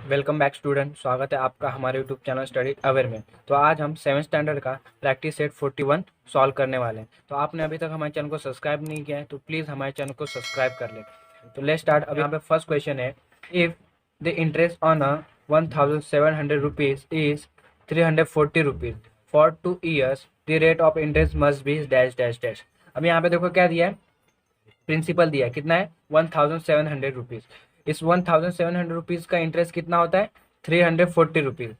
Welcome back student. स्वागत है आपका हमारे यूट्यूब चैनल स्टडी अवेयर में। तो आज हम 7th स्टैंडर्ड का प्रैक्टिस सेट 41 सॉल्व करने वाले हैं। तो आपने अभी तक हमारे चैनल को सब्सक्राइब नहीं किया है तो प्लीज़ हमारे चैनल को सब्सक्राइब कर लें। तो लेट्स स्टार्ट। अभी यहाँ पे फर्स्ट क्वेश्चन है, if the interest on a 1700 rupees is 340 rupees for 2 years, the rate of interest must be dash dash dash. अब यहाँ पे देखो क्या दिया है, प्रिंसिपल दिया है, कितना है 1700 रुपीज़। इस 1700 रुपीज़ का इंटरेस्ट कितना होता है 340 रुपीज़।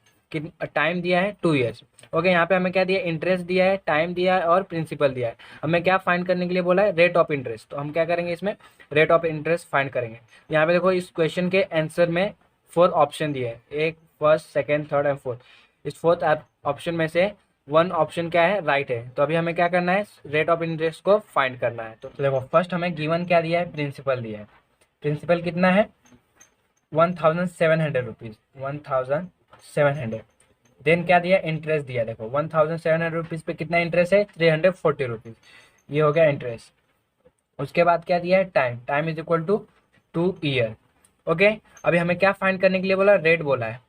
टाइम दिया है 2 ईयर्स। ओके, यहाँ पे हमें क्या दिया है, इंटरेस्ट दिया है, टाइम दिया है और प्रिंसिपल दिया है। हमें क्या फाइंड करने के लिए बोला है, रेट ऑफ इंटरेस्ट। तो हम क्या करेंगे, इसमें रेट ऑफ इंटरेस्ट फाइंड करेंगे। यहाँ पे देखो इस क्वेश्चन के आंसर में 4 ऑप्शन दिए हैं, एक first second third and fourth. इस फोर्थ ऑप्शन में से वन ऑप्शन क्या है, राइट है। तो अभी हमें क्या करना है, रेट ऑफ इंटरेस्ट को फाइंड करना है। तो देखो फर्स्ट हमें गिवन क्या दिया है, प्रिंसिपल दिया है। प्रिंसिपल कितना है 1700 रुपीज़, 1700। देन क्या दिया, इंटरेस्ट दिया। देखो 1700 रुपीज़ पे कितना इंटरेस्ट है, 340 रुपीज़। ये हो गया इंटरेस्ट। उसके बाद क्या दिया है, time. Time is equal to 2 year. Okay, अभी हमें क्या फाइंड करने के लिए बोला, रेट बोला है।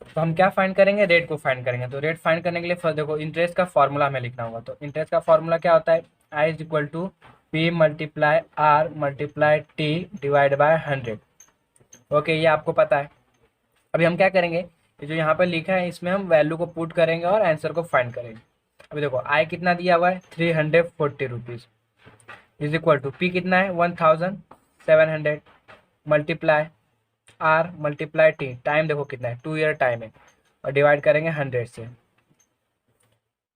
तो हम क्या फाइंड करेंगे, रेट को फाइंड करेंगे। तो रेट फाइंड करने के लिए फर्स्ट देखो इंटरेस्ट का फॉर्मूला हमें लिखना होगा। तो इंटरेस्ट का फॉर्मूला क्या होता है, I is equal to P multiply R multiply T divide by 100। Okay, ये आपको पता है। अभी हम क्या करेंगे, ये जो यहाँ पर लिखा है इसमें हम वैल्यू को पुट करेंगे और आंसर को फाइंड करेंगे। अभी देखो आई कितना दिया हुआ है 340 rupees is equal to P कितना है 1700 multiply R multiply T, time देखो कितना है 2 ईयर टाइम है, और डिवाइड करेंगे 100 से।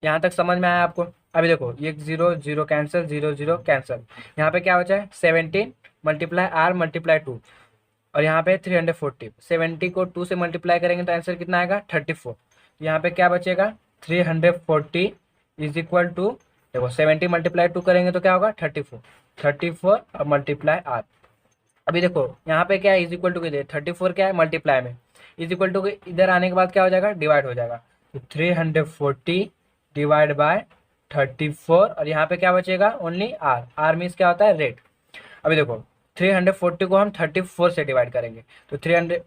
यहाँ तक समझ में आया आपको। अभी देखो ये 0 0 कैंसिल, 0 0 कैंसिल। यहाँ पे क्या बचा है 17 मल्टीप्लाई आर मल्टीप्लाई 2, और यहाँ पे 340। 70 को 2 से मल्टीप्लाई करेंगे तो आंसर कितना आएगा 34। यहाँ पे क्या बचेगा 340 इज इक्वल टू, देखो 70 मल्टीप्लाई 2 करेंगे तो क्या होगा 34। 34 और मल्टीप्लाई आर। अभी देखो यहाँ पे क्या है, इज इक्वल टू के लिए 34 क्या है मल्टीप्लाई में, इज इक्वल टू इधर आने के बाद क्या हो जाएगा, डिवाइड हो जाएगा। तो 340 डिवाइड बाय 34, और यहाँ पे क्या बचेगा ओनली आर। आर मीन्स क्या होता है, रेट। अभी देखो 340 को हम 34 से डिवाइड करेंगे तो 300,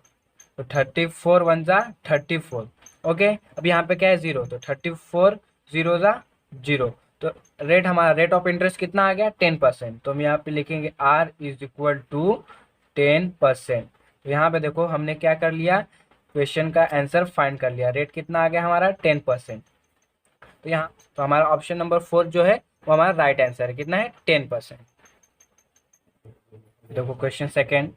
तो 34 वन जा 34। ओके, अब यहाँ पे क्या है 0, तो 34 0 जा 0। तो रेट हमारा, रेट ऑफ इंटरेस्ट कितना आ गया 10%। तो हम यहाँ पे लिखेंगे आर इज इक्वल टू 10%। तो यहाँ पे देखो हमने क्या कर लिया, क्वेश्चन का आंसर फाइंड कर लिया। रेट कितना आ गया हमारा 10%। तो यहाँ तो हमारा ऑप्शन नंबर 4 जो है वो हमारा राइट आंसर है, कितना है 10%। देखो question second,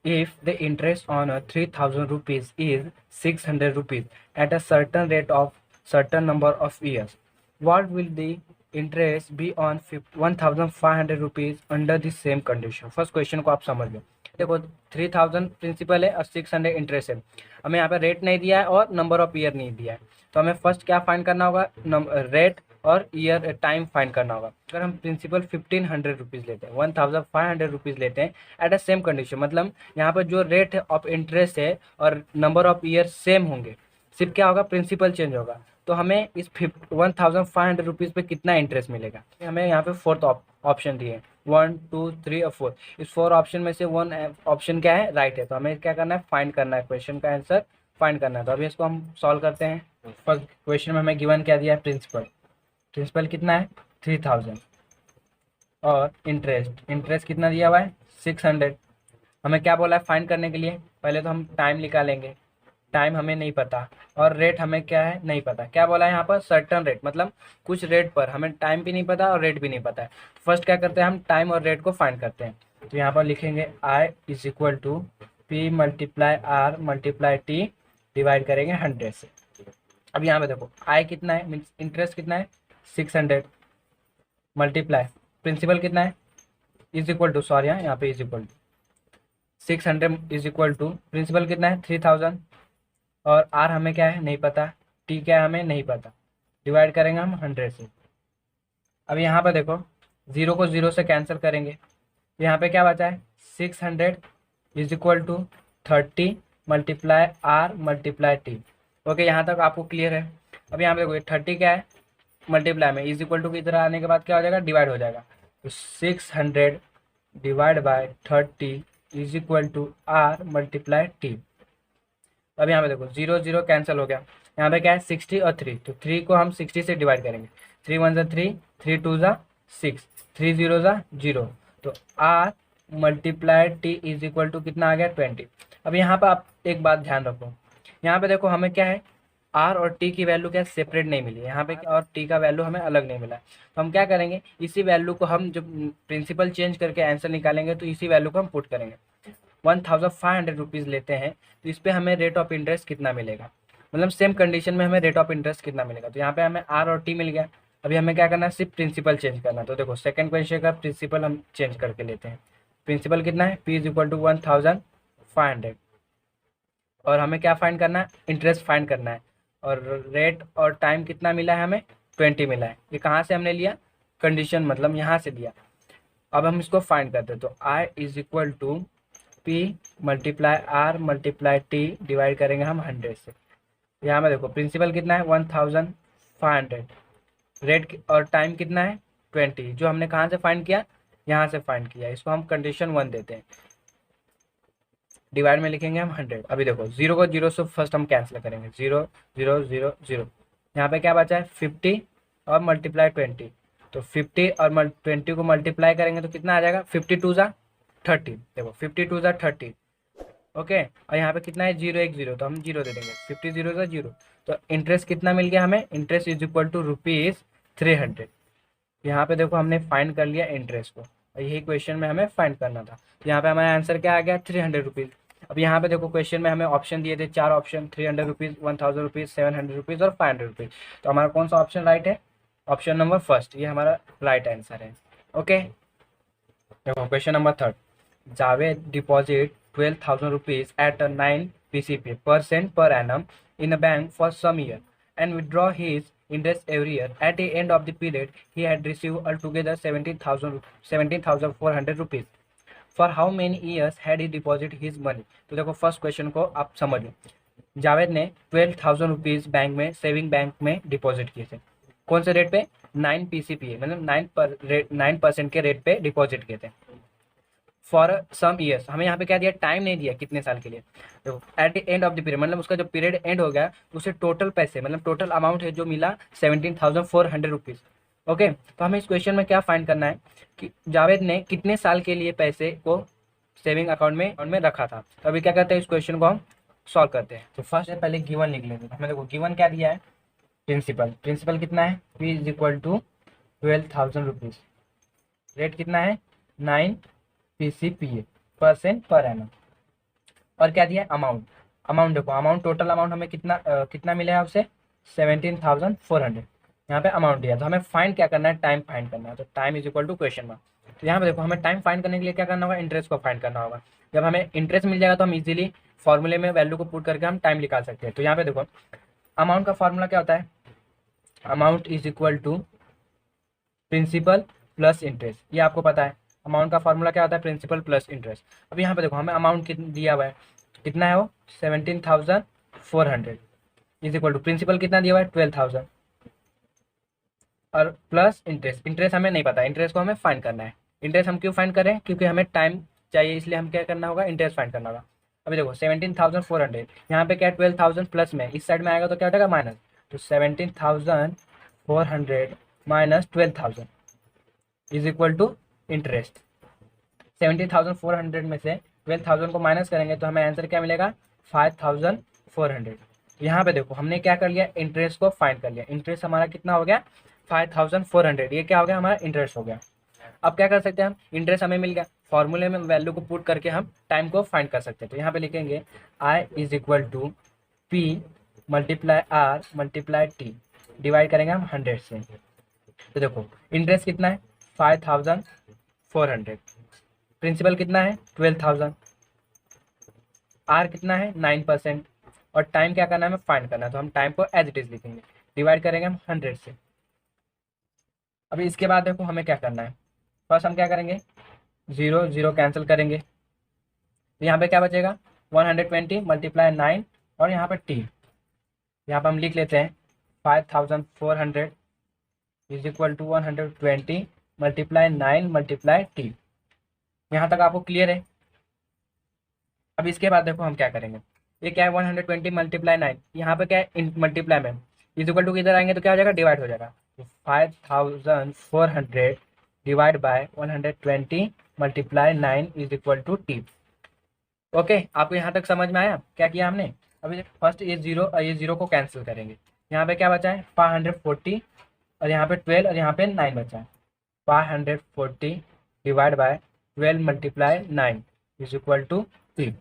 if the interest on a 3000 rupees is 600 rupees at a certain rate of certain number of years, what will the interest be on 1500 rupees under the same condition? First question को आप समझ लो। देखो 3000 principal है और 600 interest है। हमें यहाँ पे रेट नहीं दिया है और नंबर ऑफ ईयर नहीं दिया है। तो हमें फर्स्ट क्या फाइंड करना होगा, रेट और ईयर टाइम फाइंड करना होगा। अगर हम प्रिंसिपल 1500 रुपीज़ लेते हैं, 1500 रुपीज़ लेते हैं एट अ सेम कंडीशन, मतलब यहाँ पर जो रेट ऑफ इंटरेस्ट है और नंबर ऑफ ईयर सेम होंगे, सिर्फ क्या होगा प्रिंसिपल चेंज होगा। तो हमें इस 1500 रुपीज़ पे कितना इंटरेस्ट मिलेगा, हमें यहाँ पे फोर्थ ऑप्शन दिए 1 2 3 और 4। इस 4 ऑप्शन में से वन ऑप्शन क्या है, राइट है। तो हमें क्या करना है, फाइंड करना है, क्वेश्चन का आंसर फाइंड करना है। तो अभी इसको हम सॉल्व करते हैं। फर्स्ट क्वेश्चन में हमें गिवन क्या दिया है, प्रिंसिपल। प्रिंसिपल कितना है 3000, और इंटरेस्ट, इंटरेस्ट कितना दिया हुआ है 600। हमें क्या बोला है फाइंड करने के लिए, पहले तो हम टाइम निकालेंगे। टाइम हमें नहीं पता, और रेट हमें क्या है नहीं पता। क्या बोला है यहाँ पर, सर्टन रेट, मतलब कुछ रेट पर। हमें टाइम भी नहीं पता और रेट भी नहीं पता है। फर्स्ट क्या करते हैं, हम टाइम और रेट को फाइंड करते हैं। तो यहाँ पर लिखेंगे I is equal to P multiply R multiply T divide करेंगे 100 से। अब यहाँ पे देखो आई कितना है, मीन्स इंटरेस्ट कितना है 600 मल्टीप्लाई प्रिंसिपल कितना है इज इक्वल टू, सॉरी यहाँ पे is equal to 600 is equal to principal कितना है 3000, और आर हमें क्या है नहीं पता, टी क्या है हमें नहीं पता, डिवाइड करेंगे हम 100 से। अब यहाँ पर देखो 0 को 0 से कैंसिल करेंगे, यहाँ पे क्या बचा है 600 is equal to 30 multiply R multiply T. Okay, यहाँ तक आपको क्लियर है। अब यहाँ पे देखो 30 क्या है मल्टीप्लाई में, इज इक्वल टू की तरह आने के बाद क्या हो जाएगा, डिवाइड हो जाएगा। तो 600 divide by 30 is equal to R multiply T. अब यहाँ पे देखो 0 0 कैंसिल हो गया, यहाँ पे क्या है 60 और 3, तो 3 को हम 60 से डिवाइड करेंगे, 3 1 ज़ा 3, 3 2 ज़ा 6, 3 0 ज़ा 0, तो R multiply T is equal to कितना आ गया 20। अब यहाँ पे आप एक बात ध्यान रखो, यहाँ पे देखो हमें क्या है आर और टी की वैल्यू क्या सेपरेट नहीं मिली है, यहाँ पे और टी का वैल्यू हमें अलग नहीं मिला है। तो हम क्या करेंगे, इसी वैल्यू को हम जब प्रिंसिपल चेंज करके आंसर निकालेंगे तो इसी वैल्यू को हम पुट करेंगे। 1500 रुपीज़ लेते हैं, तो इस पर हमें रेट ऑफ इंटरेस्ट कितना मिलेगा, मतलब सेम कंडीशन में हमें रेट ऑफ इंटरेस्ट कितना मिलेगा। तो यहाँ पे हमें आर और टी मिल गया। अभी हमें क्या करना है, सिर्फ प्रिंसिपल चेंज करना है। तो देखो सेकंड क्वेश्चन का प्रिंसिपल हम चेंज करके लेते हैं। प्रिंसिपल कितना है, पी इज इक्वल टू 1500, और हमें क्या फाइंड करना है, इंटरेस्ट फाइंड करना है। और रेट और टाइम कितना मिला है हमें, 20 मिला है। ये कहाँ से हमने लिया, कंडीशन मतलब यहाँ से लिया। अब हम इसको फाइंड करते हैं, तो I is equal to P multiply R multiply T, divide करेंगे हम 100 से। यहाँ में देखो प्रिंसिपल कितना है 1500, रेट और टाइम कितना है 20, जो हमने कहाँ से फाइंड किया, यहाँ से फाइंड किया। इसको हम कंडीशन 1 देते हैं, डिवाइड में लिखेंगे हम 100। अभी देखो 0 को 0 से फर्स्ट हम कैंसिल करेंगे, 0 0 0 0, यहाँ पे क्या बचा है 50 और मल्टीप्लाई 20, तो 50 और 20 को मल्टीप्लाई करेंगे तो कितना आ जाएगा, 52 ज़ा 30, देखो 52 ज़ा 30, ओके। और यहाँ पे कितना है 0 1 0, तो हम 0 दे देंगे, 50 0 ज़ा 0। तो इंटरेस्ट कितना मिल गया हमें, इंटरेस्ट इज इक्वल टू ₹300। यहाँ पे देखो हमने फाइंड कर लिया इंटरेस्ट को, और यही क्वेश्चन में हमें फाइंड करना था। तो यहाँ पे हमारा आंसर क्या आ गया, ₹300। अब यहाँ पे देखो क्वेश्चन में हमें ऑप्शन दिए थे, 4 ऑप्शन, ₹300, ₹1000, ₹700 और ₹500। तो हमारा कौन सा ऑप्शन राइट है, ऑप्शन नंबर फर्स्ट, ये हमारा राइट आंसर है। ओके, देखो question number third, Javed deposit ₹12,000 at a 9 PCP% per annum in a bank for some year and withdraw his interest every year. At the end of the period, he had received altogether 17,400 rupees. For how many years had he deposited his money? तो देखो first question को आप समझ लो। जावेद ने 12,000 rupees bank में, saving bank में deposit किए थे। कौन से रेट पे, 9 PCP, मतलब 9% के रेट पे डिपॉजिट किए थे। फॉर सम ईयर्स, हमें यहाँ पे क्या दिया, टाइम नहीं दिया कितने साल के लिए। तो at the end of the period, मतलब उसका जो पीरियड एंड हो गया, उसे टोटल पैसे, मतलब टोटल अमाउंट है जो मिला 17,400 रुपीज़। ओके, तो हमें इस क्वेश्चन में क्या फाइंड करना है कि जावेद ने कितने साल के लिए पैसे को सेविंग अकाउंट में रखा था। तो अभी क्या करते हैं, इस क्वेश्चन को हम सॉल्व करते हैं। तो फर्स्ट है पहले गिवन लिख लेते हैं। हमें देखो गिवन क्या दिया है, प्रिंसिपल कितना है, P is equal to 12,000 rupees, rate कितना है 9 PCPA परसेंट पर एनम, और क्या दिया है अमाउंट देखो अमाउंट, टोटल अमाउंट हमें कितना मिला है आपसे 17,400। यहाँ पे अमाउंट दिया, तो हमें फाइंड क्या करना है, टाइम फाइंड करना है। तो time is equal to question mark. तो यहाँ पे देखो हमें टाइम फाइंड करने के लिए क्या करना होगा, इंटरेस्ट को फाइंड करना होगा। जब हमें इंटरेस्ट मिल जाएगा तो हम इजीली फॉर्मूले में वैल्यू को पुट करके हम टाइम निकाल सकते हैं। तो यहाँ पे देखो अमाउंट का फॉर्मूला क्या होता है, amount is equal to principal plus interest, ये आपको पता है। अमाउंट का फॉर्मूला क्या होता है, प्रिंसिपल प्लस इंटरेस्ट। अब यहाँ पे देखो हमें अमाउंट दिया हुआ है, कितना है वो 17,400 इज इक्वल टू प्रिंसिपल कितना दिया हुआ है 12,000, और प्लस इंटरेस्ट हमें नहीं पता, इंटरेस्ट को हमें फाइंड करना है। इंटरेस्ट हम क्यों फाइंड करें, क्योंकि हमें टाइम चाहिए, इसलिए हम क्या करना होगा, इंटरेस्ट फाइंड करना होगा। अभी देखो 17,400, यहाँ पे क्या 12,000 प्लस में, इस साइड में आएगा तो क्या हो जाएगा माइनस, तो 17,400 minus 12,000 is equal to interest. 17,400 में से 12,000 को माइनस करेंगे तो हमें आंसर क्या मिलेगा 5,400। यहाँ पे देखो हमने क्या कर लिया, इंटरेस्ट को फाइंड कर लिया। इंटरेस्ट हमारा कितना हो गया 5,400, ये क्या हो गया हमारा इंटरेस्ट हो गया। अब क्या कर सकते हैं हम, इंटरेस्ट हमें मिल गया, फॉर्मूले में वैल्यू को पुट करके हम टाइम को फाइंड कर सकते हैं। तो यहाँ पे लिखेंगे I is equal to P multiply R multiply T, divide करेंगे हम 100 से। तो देखो इंटरेस्ट कितना है 5,400, प्रिंसिपल कितना है 12,000, आर कितना है 9%, और टाइम क्या करना है हमें फाइंड करना है। तो हम टाइम को एज इट इज लिखेंगे, डिवाइड करेंगे हम 100 से। अभी इसके बाद देखो हमें क्या करना है, फर्स्ट हम क्या करेंगे 0 0 कैंसिल करेंगे, तो यहाँ पे क्या बचेगा 120 मल्टीप्लाई 9, और यहाँ पे टी, यहाँ पे हम लिख लेते हैं 5,400 is equal to 120 multiply 9 multiply T. यहाँ तक आपको क्लियर है। अब इसके बाद देखो हम क्या करेंगे, ये क्या है 120 मल्टीप्लाई 9, यहाँ पे क्या है मल्टीप्लाई में इज इक्वल टू किधर आएंगे तो क्या हो जाएगा, डिवाइड हो जाएगा। तो 5400 divide by 120 multiply 9 is equal to T. Okay, आपको यहाँ तक समझ में आया क्या किया हमने। अभी फर्स्ट ये जीरो और ये जीरो को कैंसिल करेंगे, यहाँ पे क्या बचा है 540 और यहाँ पे 12 और यहाँ पे 9 बचा है। 540 divide by 12 multiply 9 is equal to 3।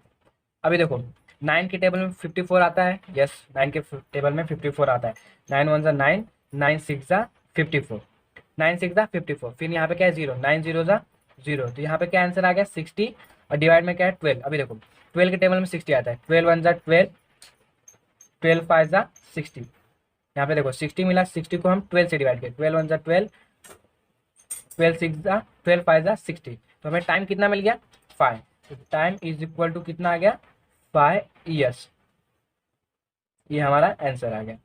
अभी देखो 9 के टेबल में 54 आता है, यस 9 के टेबल में 54 आता है। 9 वन ज़ा 9, 9 सिक्स ज़ा 54, 9 सिक्स ज़ा 54, फिर यहाँ पे क्या है 0, 9 जीरो ज़ा 0, तो यहाँ पे क्या आंसर आ गया 60 और डिवाइड में क्या है 12। अभी देखो 12 के टेबल में 60 आता है, 12 वन ज़ा 12, 12 फाइव ज़ा 60, यहाँ पे देखो 60 मिला, 60 को हम 12 से डिवाइड किया, 12 वन ज़ा 12, 12 सिक्स ज़ा 12 फाइव ज़ा 60, तो हमें टाइम कितना मिल गया 5। तो टाइम इज इक्वल टू कितना आ गया 5 ईयर्स, ये हमारा आंसर आ गया।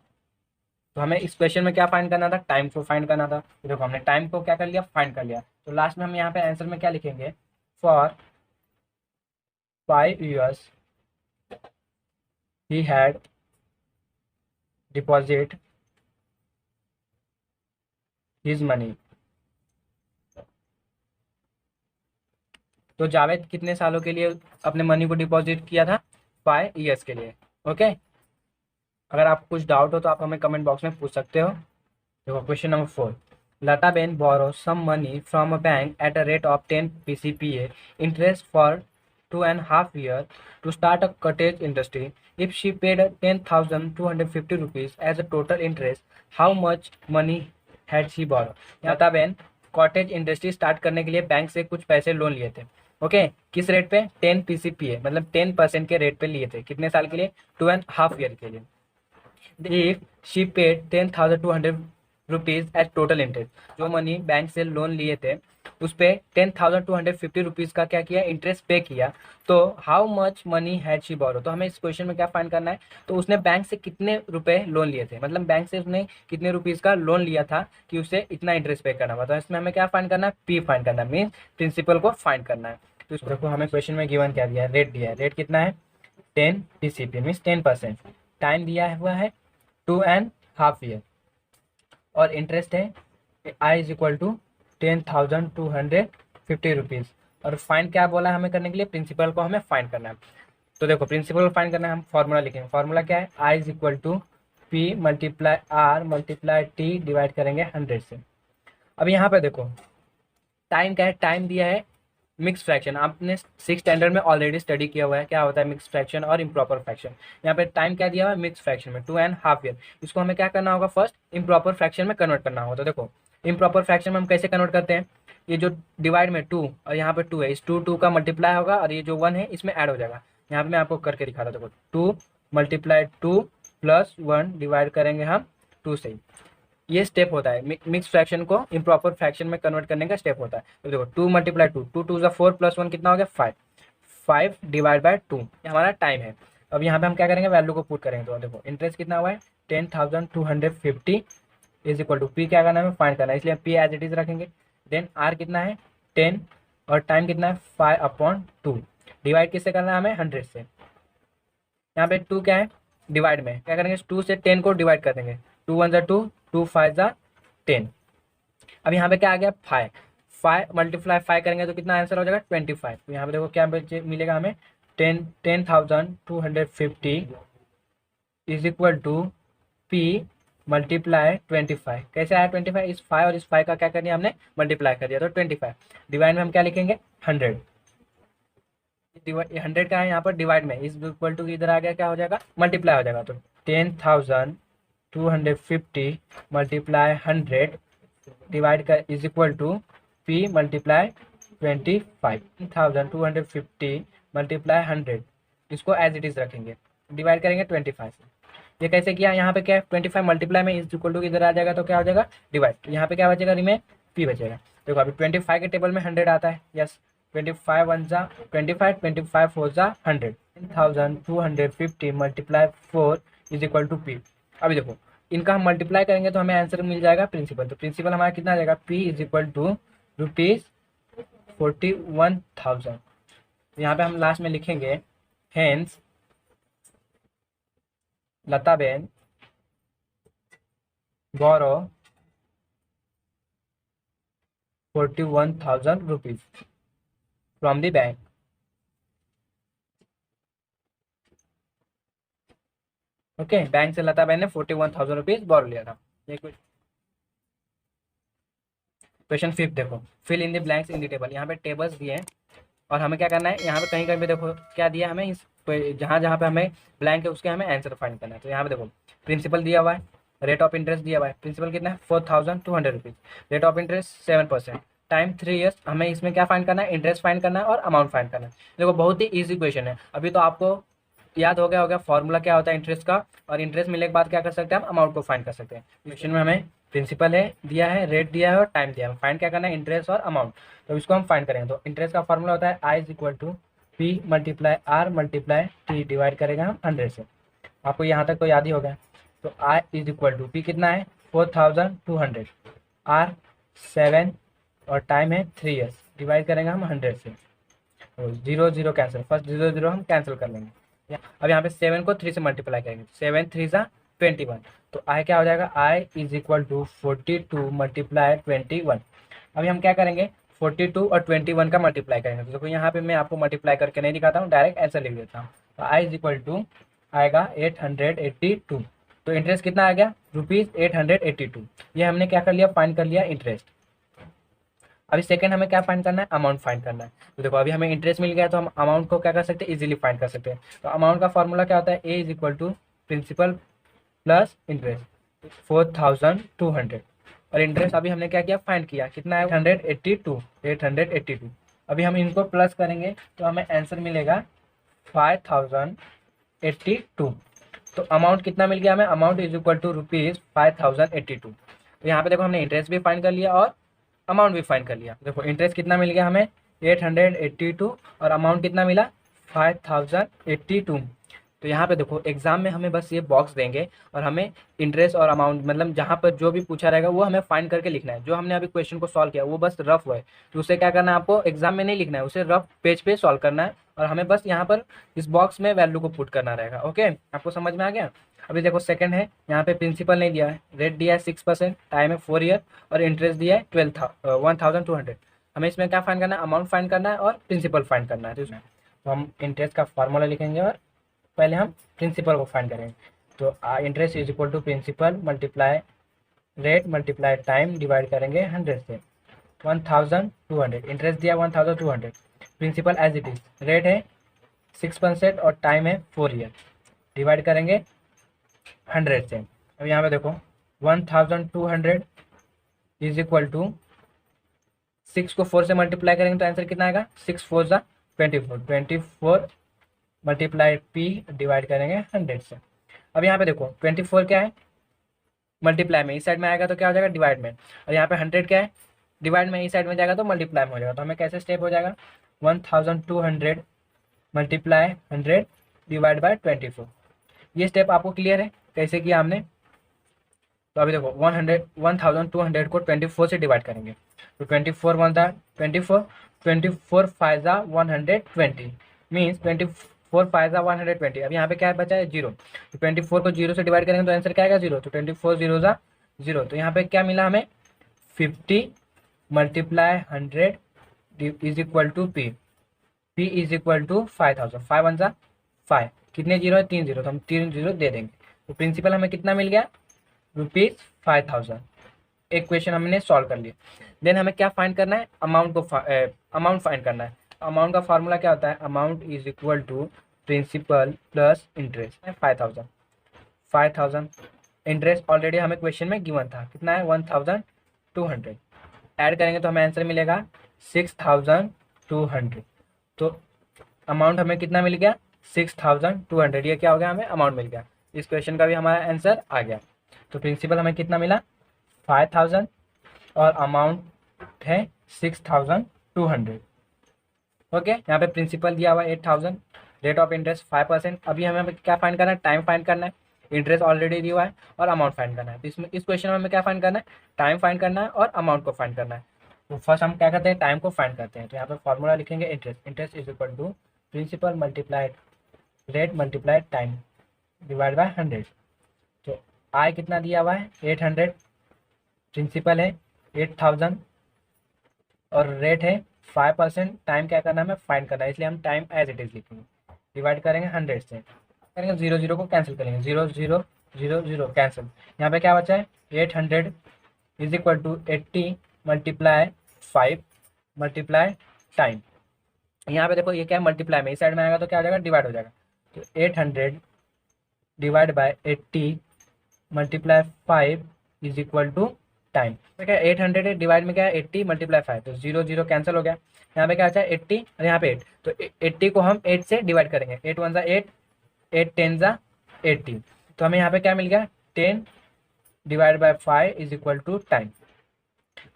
तो हमें इस क्वेश्चन में क्या फाइंड करना था, टाइम को फाइंड करना था। तो देखो हमने टाइम को क्या कर लिया, फाइंड कर लिया। तो लास्ट में हम यहाँ पे आंसर में क्या लिखेंगे, for 5 years he had deposit his money। तो जावेद कितने सालों के लिए अपने मनी को डिपॉजिट किया था, 5 years के लिए। ओके, अगर आपको कुछ डाउट हो तो आप हमें कमेंट बॉक्स में पूछ सकते हो। देखो question number 4, Lata Ben borrows some money from a bank at a rate of 10 PCPA interest for 2.5 years to start a cottage industry. If she paid 10,250 rupees as a total interest, how much money had she borrowed? Lata Ben cottage industry start करने के लिए bank से कुछ पैसे loan लिए थे। Okay, किस rate पे, 10 PCPA मतलब 10% के रेट पे लिए थे, कितने साल के लिए, 2.5 year के लिए। If she paid 10,200 rupees as total interest, जो मनी बैंक से लोन लिए थे उस पे 10,250 रुपीज का क्या किया, इंटरेस्ट पे किया। तो how much money had she borrow, तो हमें इस क्वेश्चन में क्या फाइंड करना है, तो उसने बैंक से कितने रुपए लोन लिए थे, मतलब बैंक से उसने कितने रुपीज का लोन लिया था कि उसे इतना इंटरेस्ट पे करना हुआ। तो इसमें हमें क्या फाइंड करना है, पी फाइंड करना है, मीन प्रिंसिपल को फाइंड करना है। तो इसको देखो हमें क्वेश्चन में गिवन क्या दिया है, रेट दिया है, रेट कितना है 10 PCP मीन्स 10%, टाइम दिया हुआ है 2.5 year और इंटरेस्ट है I is equal to 10,250 rupees. और फाइंड क्या बोला है हमें करने के लिए, प्रिंसिपल को हमें फाइंड करना है। तो देखो प्रिंसिपल को फाइंड करना है, हम फॉर्मूला लिखेंगे, फॉर्मूला क्या है, I is equal to P multiply R multiply T divide करेंगे 100 से। अब यहाँ पे देखो टाइम क्या है, टाइम दिया है मिक्स फ्रैक्शन, आपने 6 स्टैंडर्ड में ऑलरेडी स्टडी किया हुआ है क्या होता है मिक्स फ्रैक्शन और इम्प्रॉपर फ्रैक्शन। यहाँ पे टाइम क्या दिया हुआ है मिक्स फ्रैक्शन में 2.5 year, इसको हमें क्या करना होगा, फर्स्ट इम्प्रॉपर फ्रैक्शन में कन्वर्ट करना होगा। तो देखो इम्प्रॉपर फ्रैक्शन में हम कैसे कन्वर्ट करते हैं, ये जो डिवाइड में 2 और यहाँ पे 2 है, इस 2 का मल्टीप्लाई होगा और ये जो 1 है इसमें ऐड हो जाएगा। यहाँ पे मैं आपको करके दिखा रहा हूँ, देखो 2 मल्टीप्लाई 2 प्लस 1 डिवाइड करेंगे हम 2 से, ये स्टेप होता है मिक्स फ्रैक्शन को इम्प्रॉपर फ्रैक्शन में कन्वर्ट करने का स्टेप होता है। तो देखो 2 मल्टीप्लाई 2, 2 2 4 प्लस 1 कितना हो गया 5, 5 डिवाइड बाय 2 ये हमारा टाइम है। अब यहाँ पे हम क्या करेंगे, वैल्यू को पुट करेंगे। तो देखो इंटरेस्ट कितना हुआ है 10,250 इज इक्वल टू पी क्या करना है, फाइंड करना है, इसलिए पी एज इट इज रखेंगे। देन आर कितना है 10 और टाइम कितना है 5/2, डिवाइड किससे करना है हमें 100 से। यहाँ पे 2 क्या है, डिवाइड में क्या करेंगे 2 से 10 को डिवाइड कर देंगे, 2 1 ज़ा 2, 2 5 ज़ा 10। अब यहाँ पे क्या आ गया 5, 5 मल्टीप्लाई 5 करेंगे तो कितना आंसर हो जाएगा 25। तो यहाँ पे देखो क्या मिलेगा हमें 10,250 is equal to P multiply 25। कैसे आया 25, इस 5 और इस 5 का क्या कर दिया हमने मल्टीप्लाई कर दिया, तो 25 डिवाइड में हम क्या लिखेंगे 100, 100 का है यहाँ पर डिवाइड में, इज इक्वल टू इधर आ गया क्या हो जाएगा मल्टीप्लाई हो जाएगा। तो 10,250 मल्टीप्लाई 100 डिवाइड का is equal to P multiply 25, 10,250 multiply 100, इसको एज इट इज रखेंगे, डिवाइड करेंगे 25 से। ये कैसे किया, यहाँ पे क्या है 25 मल्टीप्लाई में इज इक्वल टू इधर आ जाएगा तो क्या हो जाएगा डिवाइड, तो यहाँ पे क्या बचेगा रिमेन पी बचेगा। देखो अभी 25 के टेबल में 100 आता है, यस 25 1 जा 25, 25 4 जा 100, 10,250 multiply 4 is equal to P. अभी देखो इनका हम मल्टीप्लाई करेंगे तो हमें आंसर मिल जाएगा प्रिंसिपल, तो प्रिंसिपल हमारा कितना आ जाएगा P is equal to rupees 41,000। यहाँ पे हम लास्ट में लिखेंगे hence Lataben borrow 41,000 rupees from the bank. Okay, bank से लताबेन ने 41,000 रुपीज बोरो लिया था। क्वेश्चन 5 देखो, fill in the blanks in the table. यहाँ पे टेबल्स दिए हैं और हमें क्या करना है, यहाँ पे कहीं कहीं पे देखो क्या दिया है हमें, इस जहाँ जहाँ पे हमें ब्लैंक है उसके हमें आंसर फाइंड करना है। तो यहाँ पे देखो प्रिंसिपल दिया हुआ है, रेट ऑफ इंटरेस्ट दिया हुआ है, प्रिंसिपल कितना है 4,200 rupees, rate of interest 7%, time 3 years. हमें इसमें क्या फाइंड करना है, इंटरेस्ट फाइंड करना है और अमाउंट फाइंड करना है। देखो बहुत ही ईजी क्वेश्चन है, अभी तो आपको याद हो गया होगा फॉर्मूला क्या होता है इंटरेस्ट का, और इंटरेस्ट मिलने के बाद क्या कर सकते हैं हम, अमाउंट को फाइंड कर सकते हैं। क्वेश्चन में हमें प्रिंसिपल है दिया है, रेट दिया है और टाइम दिया है, फाइंड क्या करना है, इंटरेस्ट और अमाउंट। तो इसको हम फाइंड करेंगे। तो इंटरेस्ट का फॉर्मूला होता है I is equal to P multiply R multiply T, divide करेंगे हम 100 से। आपको यहाँ तक तो याद ही होगा। तो I is equal to P कितना है 4,200, आर 7 और टाइम है 3 ईयर्स, डिवाइड करेंगे हम 100 से। तो 0 0 कैंसिल, फर्स्ट 0 0 हम कैंसिल कर लेंगे। अब यहाँ पे 7 को 3 से मल्टीप्लाई करेंगे, 7 3 सा 21। तो आई क्या हो जाएगा, आई इज इक्वल टू 42 मल्टीप्लाई 21। अभी हम क्या करेंगे, 42 और 21 का मल्टीप्लाई करेंगे। तो देखो यहाँ पे मैं आपको मल्टीप्लाई करके नहीं दिखाता हूँ, डायरेक्ट आंसर लिख देता हूँ। तो आई इज इक्वल टू आएगा 882। तो इंटरेस्ट कितना आ गया, ₹882। ये हमने क्या कर लिया, फाइंड कर लिया इंटरेस्ट। अभी सेकंड हमें क्या फाइंड करना है, अमाउंट फाइंड करना है। तो देखो अभी हमें इंटरेस्ट मिल गया तो हम अमाउंट को क्या कर सकते हैं, इजीली फाइंड कर सकते हैं। तो अमाउंट का फॉर्मूला क्या होता है, A is equal to principal plus interest 4,200, और इंटरेस्ट अभी हमने क्या किया, फाइंड किया, कितना है 882। अभी हम इनको प्लस करेंगे तो हमें आंसर मिलेगा 5,082। तो अमाउंट कितना मिल गया हमें, अमाउंट इज इक्वल टू ₹5,082। तो यहाँ पे देखो हमने इंटरेस्ट भी फाइंड कर लिया और अमाउंट भी फाइंड कर लिया। देखो इंटरेस्ट कितना मिल गया हमें 882 और अमाउंट कितना मिला 5,082। तो यहाँ पे देखो एग्जाम में हमें बस ये बॉक्स देंगे और हमें इंटरेस्ट और अमाउंट मतलब जहाँ पर जो भी पूछा रहेगा वो हमें फाइंड करके लिखना है। जो हमने अभी क्वेश्चन को सॉल्व किया वो बस रफ है, तो उसे क्या करना है, आपको एग्जाम में नहीं लिखना है, उसे रफ पेज पे सॉल्व करना है और हमें बस यहाँ पर इस बॉक्स में वैल्यू को पुट करना रहेगा। ओके, आपको समझ में आ गया। अभी देखो सेकंड है, यहाँ पे प्रिंसिपल नहीं दिया है, रेट दिया है 6%, टाइम है 4 ईयर और इंटरेस्ट दिया है 1,200। हमें इसमें क्या फाइंड करना है, अमाउंट फाइंड करना है और प्रिंसिपल फाइंड करना है। तो हम इंटरेस्ट का फार्मूला लिखेंगे और पहले हम प्रिंसिपल को फाइंड करेंगे। तो interest is equal to principal multiply rate multiply time, divide करेंगे 100 से। 1,200 इंटरेस्ट दिया 1,200, principal as it is, rate है 6% और टाइम है 4 ईयर, डिवाइड करेंगे 100 से। अब यहाँ पे देखो 1,200 इज इक्वल टू 6 को 4 से मल्टीप्लाई करेंगे तो आंसर कितना आएगा, 6 4 सा 24 मल्टीप्लाई पी, डिवाइड करेंगे 100 से। अब यहाँ पे देखो 24 क्या है, मल्टीप्लाई में इस साइड में आएगा तो क्या हो जाएगा, डिवाइड में, और यहाँ पे 100 क्या है, डिवाइड में इस साइड में जाएगा तो मल्टीप्लाई में हो जाएगा। तो हमें कैसे स्टेप हो जाएगा, 1,200 मल्टीप्लाई 100 डिवाइड बाय 24। ये स्टेप आपको क्लियर है कैसे किया हमने। तो अभी देखो 1,200 को 24 से डिवाइड करेंगे तो 24 वन था 24, 24 5 जा 120 मीन्स 24 5 जा 120। अब यहाँ पे क्या बचा है, 0। तो 24 को 0 से डिवाइड करेंगे तो आंसर क्या आएगा, 0। तो 24 0 जा 0। तो यहाँ पे क्या मिला हमें, 50 multiply 100 is equal to P, P is equal to 5,000, 5 one जा 5, कितने जीरो है, 3 जीरो, तो हम 3 जीरो दे देंगे। तो प्रिंसिपल हमें कितना मिल गया, ₹5,000। एक क्वेश्चन हमने सॉल्व कर लिया। देन हमें क्या फाइंड करना है, अमाउंट को अमाउंट फाइंड करना है। अमाउंट का फार्मूला क्या होता है, amount is equal to principal plus interest है 5,000। इंटरेस्ट ऑलरेडी हमें क्वेश्चन में गिवन था, कितना है 1,200, ऐड करेंगे तो हमें आंसर मिलेगा 6,200। तो अमाउंट हमें कितना मिल गया, 6,200। ये क्या हो गया, हमें अमाउंट मिल गया। इस क्वेश्चन का भी हमारा आंसर आ गया। तो प्रिंसिपल हमें कितना मिला 5,000 और अमाउंट है 6,200। ओके, यहाँ पे प्रिंसिपल दिया हुआ 8,000, रेट ऑफ इंटरेस्ट 5%। अभी हमें क्या फाइंड करना है, टाइम फाइंड करना है, इंटरेस्ट ऑलरेडी दिया हुआ है और अमाउंट फाइंड करना है। तो इसमें इस क्वेश्चन में हमें क्या फाइंड करना है, टाइम फाइंड करना है और अमाउंट को फाइंड करना है। तो फर्स्ट हम क्या करते हैं, टाइम को फाइंड करते हैं। तो यहाँ पे फॉर्मूला लिखेंगे interest, interest is equal to principal multiplied rate multiply time divide by 100। तो आई कितना दिया हुआ है 800, प्रिंसिपल है 8000 और रेट है 5%। टाइम क्या करना है हमें फाइंड करना है, इसलिए हम टाइम एज इट इज लिखेंगे। डिवाइड करेंगे 100 से, करेंगे 0 0 को कैंसिल करेंगे, 0 0 0 0 कैंसिल। यहाँ पे क्या बचा है 800 is equal to 80 multiply 5 multiply time. यहाँ पे देखो ये क्या है मल्टीप्लाई में, इस साइड में आएगा तो क्या हो जाएगा डिवाइड हो जाएगा। तो 800 divide by 80 multiply 5 is equal to time. तो क्या 800 है, डिवाइड में क्या है 80 मल्टीप्लाई 5, तो 0 0 कैंसिल हो गया। यहाँ पे क्या अच्छा है 80 और यहाँ पे 8, तो 80 को हम 8 से डिवाइड करेंगे, 8 1 ज़ा 8, 8 10 ज़ा 80। तो हमें यहाँ पे क्या मिल गया 10 divide by 5 is equal to time.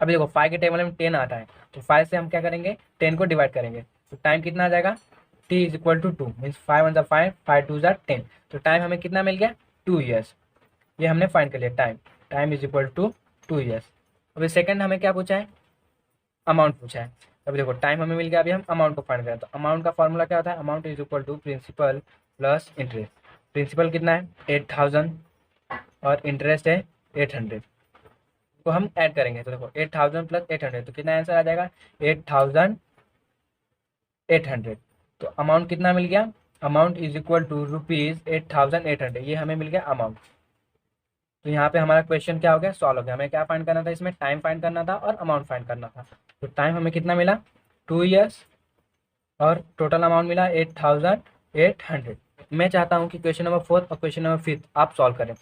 अभी देखो 5 के टेबल में 10 आता है, तो 5 से हम क्या करेंगे 10 को डिवाइड करेंगे, तो टाइम कितना आ जाएगा t is equal to 2, means 5 1 ज़ा 5, 5 2 ज़ा 10। तो टाइम हमें कितना मिल गया 2 ईयर्स। ये हमने फाइंड कर लिया time, time is equal to 2 years. अभी सेकंड हमें क्या पूछा है अमाउंट पूछा है। अभी देखो टाइम हमें मिल गया, अभी हम अमाउंट को फाइंड करें। तो अमाउंट का फॉर्मूला क्या होता है, amount is equal to principal plus interest. Principal कितना है 8000 और इंटरेस्ट है 800, तो हम ऐड करेंगे। तो देखो 8000 प्लस 800, तो कितना आंसर आ जाएगा 8800। तो अमाउंट कितना मिल गया, अमाउंट इज इक्वल टू ₹8800, ये हमें मिल गया अमाउंट। तो यहाँ पे हमारा क्वेश्चन क्या हो गया सॉल्व हो गया। हमें क्या फाइंड करना था, इसमें टाइम फाइंड करना था और अमाउंट फाइंड करना था। तो टाइम हमें कितना मिला 2 ईयर्स और टोटल अमाउंट मिला 8800। मैं चाहता हूँ कि क्वेश्चन नंबर 4 और क्वेश्चन नंबर 5 आप सॉल्व करें।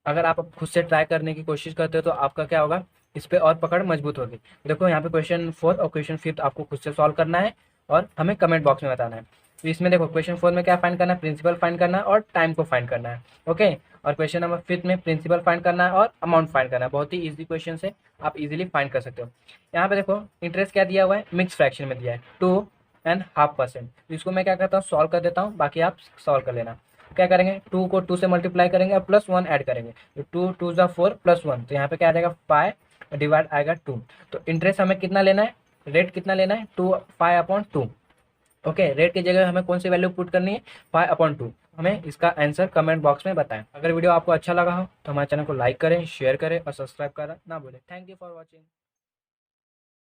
अगर आप खुद से ट्राई करने की कोशिश करते हो तो आपका क्या होगा, इस पर और पकड़ मजबूत होगी। देखो यहाँ पे क्वेश्चन 4 और क्वेश्चन 5 आपको खुद से सॉल्व करना है और हमें कमेंट बॉक्स में बताना है। तो इसमें देखो क्वेश्चन 4 में क्या फाइंड करना है, प्रिंसिपल फाइंड करना है और टाइम को फाइंड करना है। ओके, और क्वेश्चन नंबर 5 में प्रिंसिपल फाइंड करना है और अमाउंट फाइंड करना है। बहुत ही ईजी क्वेश्चन है, आप इजीली फाइंड कर सकते हो। यहाँ पे देखो इंटरेस्ट क्या दिया हुआ है, मिक्स फ्रैक्शन में दिया है 2.5%। तो इसको मैं क्या करता हूँ सॉल्व कर देता हूँ, बाकी आप सॉल्व कर लेना। क्या करेंगे 2 को 2 से मल्टीप्लाई करेंगे और प्लस 1 ऐड करेंगे, तो 2 2 ज़ा 4 प्लस 1, तो यहाँ पे क्या आ जाएगा 5 डिवाइड आएगा 2। तो इंटरेस्ट हमें कितना लेना है, रेट कितना लेना है 5/2। ओके, रेट की जगह हमें कौन सी वैल्यू पुट करनी है 5/2। हमें इसका आंसर कमेंट बॉक्स में बताएं। अगर वीडियो आपको अच्छा लगा हो तो हमारे चैनल को लाइक करें, शेयर करें और सब्सक्राइब करना ना भूलें। Thank you for watching.